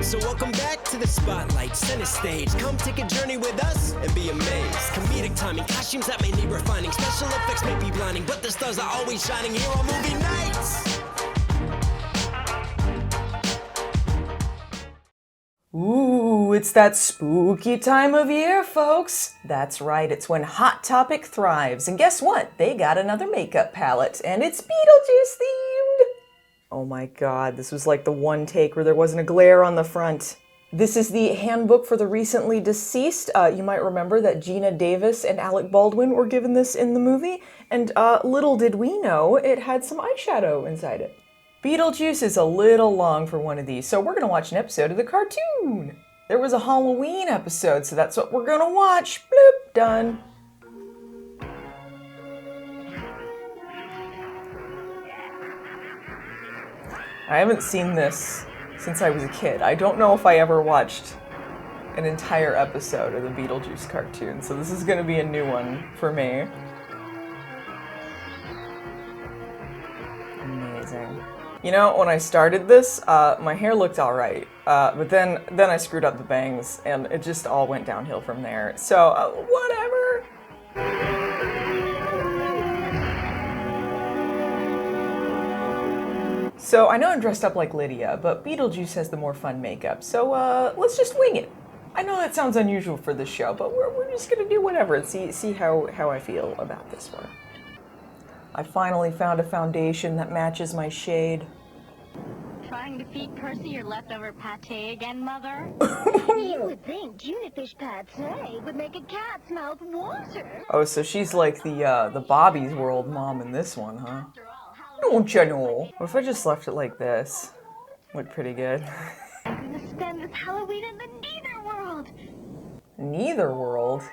So welcome back to the spotlight, center stage. Come take a journey with us and be amazed. Comedic timing, costumes that may need refining. Special effects may be blinding, but the stars are always shining here on movie nights. Ooh, it's that spooky time of year, folks. That's right, it's when Hot Topic thrives. And guess what? They got another makeup palette, and it's Beetlejuice themed. Oh my god, this was like the one take where there wasn't a glare on the front. This is the handbook for the recently deceased. You might remember that Gina Davis and Alec Baldwin were given this in the movie, and little did we know it had some eyeshadow inside it. Beetlejuice is a little long for one of these, so we're going to watch an episode of the cartoon. There was a Halloween episode, so that's what we're going to watch. Bloop, done. I haven't seen this since I was a kid. I don't know if I ever watched an entire episode of the Beetlejuice cartoon, so this is going to be a new one for me. Amazing. You know, when I started this, my hair looked alright, but then I screwed up the bangs, and it just all went downhill from there. So, whatever. So, I know I'm dressed up like Lydia, but Beetlejuice has the more fun makeup, so let's just wing it. I know that sounds unusual for this show, but we're just gonna do whatever and see how I feel about this one. I finally found a foundation that matches my shade. Trying to feed Percy your leftover pate again, Mother? You would think Junifish pate would make a cat's mouth water. Oh, so she's like the Bobby's World mom in this one, huh? Don't you know? What if I just left it like this? Look pretty good. I'm gonna spend this Halloween in the Neither World. Neither World?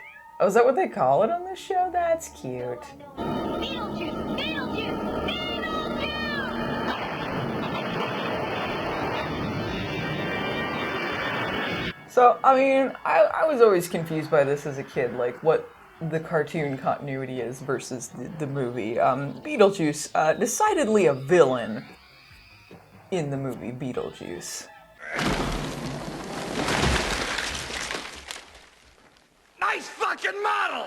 Oh, is that what they call it on this show? That's cute. Beetlejuice! Beetlejuice! Beetlejuice! So, I mean, I was always confused by this as a kid, like what the cartoon continuity is versus the movie. Beetlejuice, decidedly a villain in the movie Beetlejuice. Nice fucking model!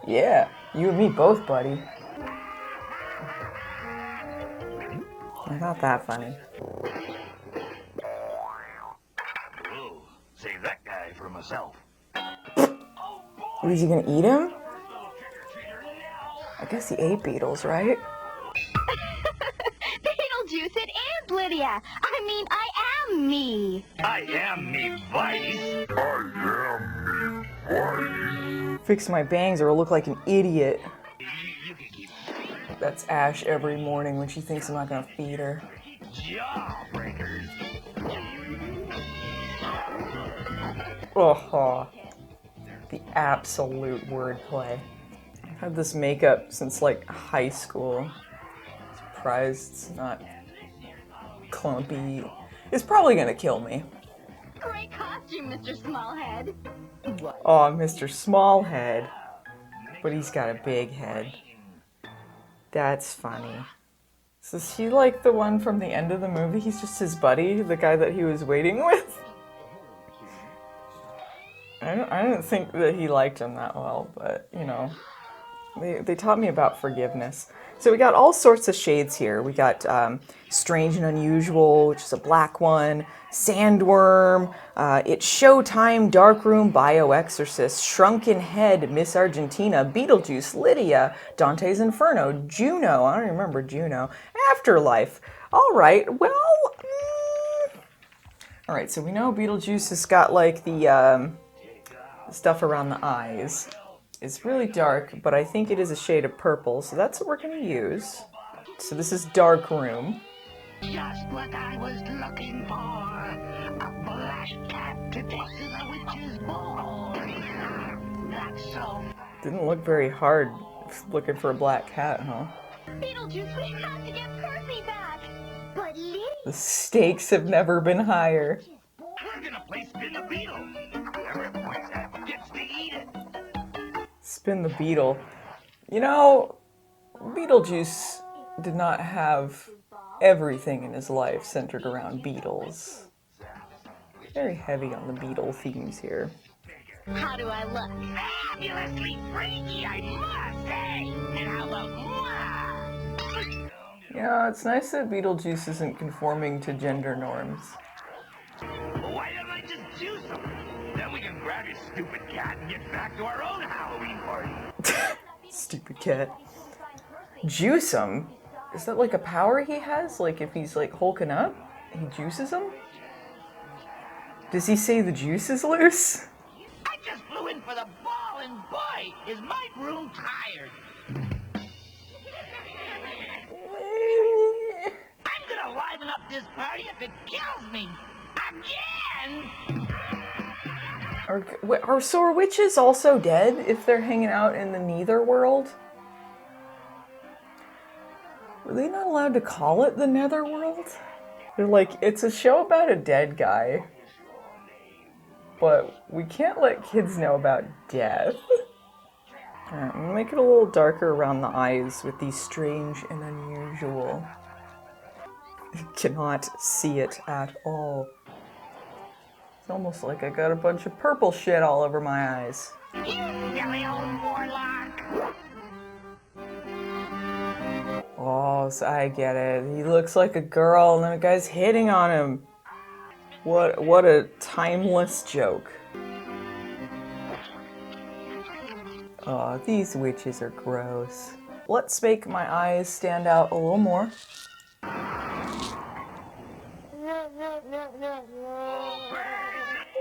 Yeah, you and me both, buddy. I thought that funny. Whoa, save that guy for myself. What, is he gonna eat him? I guess he ate beetles, right? Beetlejuice, it is Lydia! I mean, I am me! I am me vice. Fix my bangs or I'll look like an idiot. You can keep That's Ash every morning when she thinks I'm not gonna feed her. jawbreakers. Oh, the absolute wordplay. I've had this makeup since like high school. Surprised it's not clumpy. It's probably gonna kill me. Great costume, Mr. Smallhead. Oh, Mr. Smallhead. But he's got a big head. That's funny. So is he like the one from the end of the movie? He's just his buddy, the guy that he was waiting with? I didn't think that he liked him that well, but, you know, they taught me about forgiveness. So we got all sorts of shades here. We got Strange and Unusual, which is a black one, Sandworm, It's Showtime, Darkroom, Bioexorcist, Shrunken Head, Miss Argentina, Beetlejuice, Lydia, Dante's Inferno, Juno, I don't remember Juno, Afterlife. All right, well, all right, so we know Beetlejuice has got like the stuff around the eyes. It's really dark, but I think it is a shade of purple, so that's what we're going to use. So this is Dark Room. Just what I was looking for. A black cat to take to the witch's ball. That's so. Didn't look very hard looking for a black cat, huh? Beetlejuice, we have to get Percy back! But Lydia... The stakes have never been higher. We're gonna play Spin the Beetle. Whoever points at gets to eat it. Spin the beetle. You know, Beetlejuice did not have everything in his life centered around beetles. Very heavy on the beetle themes here. How do I look? Fabulously freaky, I must say! And how about more? Yeah, it's nice that Beetlejuice isn't conforming to gender norms. Why don't I just juice him? Then we can grab your stupid cat and get back to our own Halloween party. Stupid cat. Juice him? Is that like a power he has? Like if he's like hulking up, he juices him? Does he say the juice is loose? I just flew in for the ball, and boy, is my room tired. I'm gonna liven up this party if it kills me. Again! Are witches also dead if they're hanging out in the nether world? Were they not allowed to call it the netherworld? They're like, it's a show about a dead guy, but we can't let kids know about death. Alright, I'm gonna make it a little darker around the eyes with these strange and unusual. You cannot see it at all. It's almost like I got a bunch of purple shit all over my eyes. You silly old warlock! Oh, so I get it. He looks like a girl and then the guy's hitting on him. What a timeless joke. Oh, these witches are gross. Let's make my eyes stand out a little more.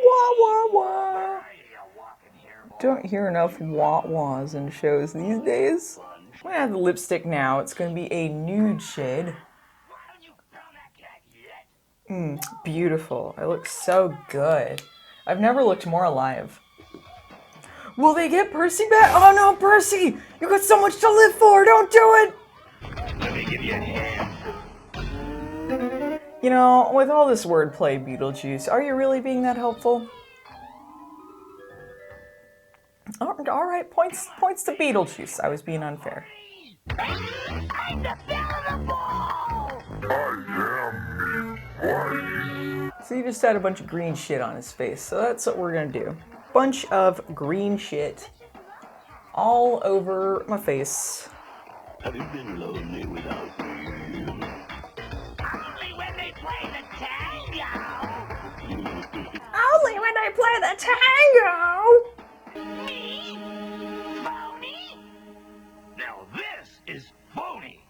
Wah wah wah. Don't hear enough wah wahs in shows these days. I'm gonna have the lipstick now. It's gonna be a nude shade. Beautiful. I look so good. I've never looked more alive. Will they get Percy back? Oh no, Percy! You got so much to live for! Don't do it! Let me give you a hand. You know, with all this wordplay, Beetlejuice, are you really being that helpful? Alright, points to Beetlejuice. I was being unfair. I'm the belle of the ball! So you just had a bunch of green shit on his face, so that's what we're gonna do. Bunch of green shit all over my face. Have you been lonely without me? Only when they play the tango! Only when I play the tango! Me? Phony? Now this is phony!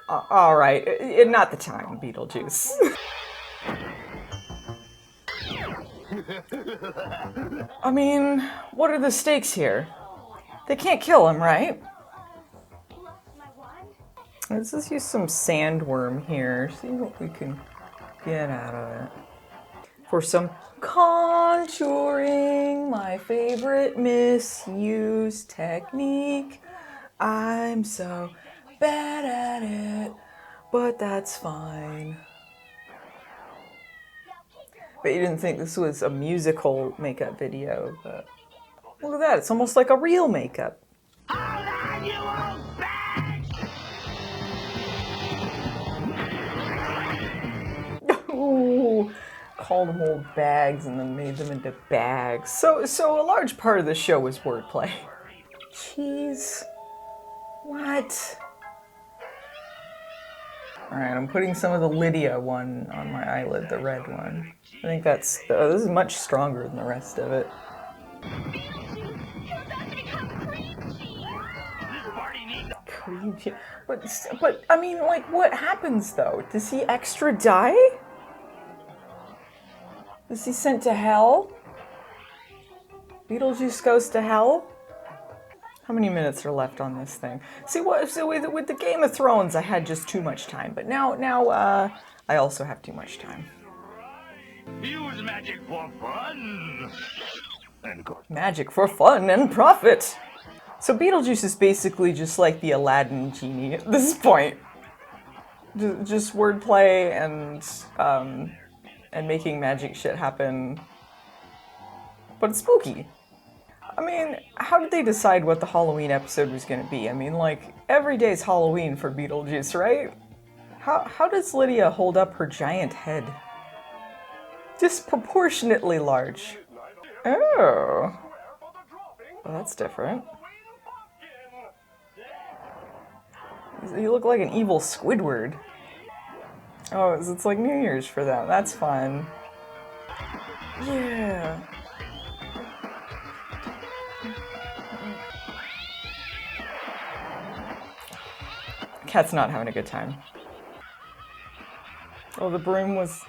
Alright, not the time, Beetlejuice. I mean, what are the stakes here? They can't kill him, right? Let's just use some sandworm here, see what we can get out of it. For some contouring, my favorite misused technique. I'm so bad at it, but that's fine. But you didn't think this was a musical makeup video, but look at that, it's almost like a real makeup. Hold on, you old bag! Ooh, called them old bags and then made them into bags. So a large part of the show was wordplay. Jeez. What? Alright, I'm putting some of the Lydia one on my eyelid, the red one. I think this is much stronger than the rest of it. Creepy. But I mean, like, what happens though? Does he extra die? Is he sent to hell? Beetlejuice goes to hell? How many minutes are left on this thing? See, with the Game of Thrones, I had just too much time, but now I also have too much time. Use magic for fun! And Magic for fun and profit! So Beetlejuice is basically just like the Aladdin genie at this point. Just wordplay and making magic shit happen. But it's spooky. I mean, how did they decide what the Halloween episode was going to be? I mean, like, every day's Halloween for Beetlejuice, right? How does Lydia hold up her giant head? Disproportionately large. Oh. Well, that's different. You look like an evil Squidward. Oh, it's like New Year's for them. That's fun. Yeah. Cat's not having a good time. Oh, the broom was...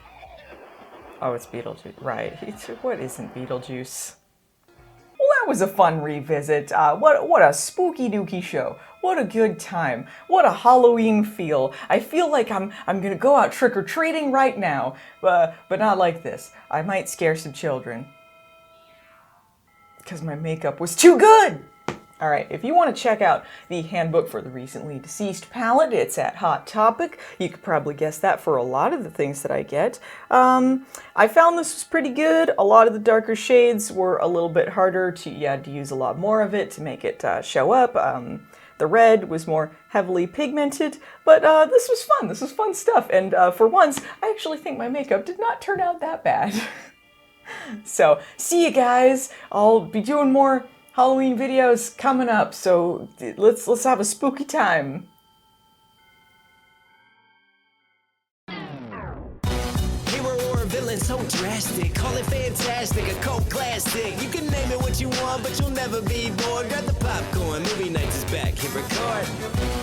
Oh, it's Beetlejuice. Right. What isn't Beetlejuice? Well, that was a fun revisit. What a spooky dooky show. What a good time. What a Halloween feel. I feel like I'm gonna go out trick-or-treating right now. But not like this. I might scare some children. Because my makeup was too good! Alright, if you want to check out the Handbook for the Recently Deceased palette, it's at Hot Topic. You could probably guess that for a lot of the things that I get. I found this was pretty good. A lot of the darker shades were a little bit harder to, you had to use a lot more of it to make it show up. The red was more heavily pigmented, but this was fun. This was fun stuff, and for once, I actually think my makeup did not turn out that bad. So, see you guys. I'll be doing more Halloween videos coming up, so let's have a spooky time. Hero or a villain so drastic, call it fantastic, a cult classic. You can name it what you want, but you'll never be bored. Grab the popcorn, movie nights is back, hit record.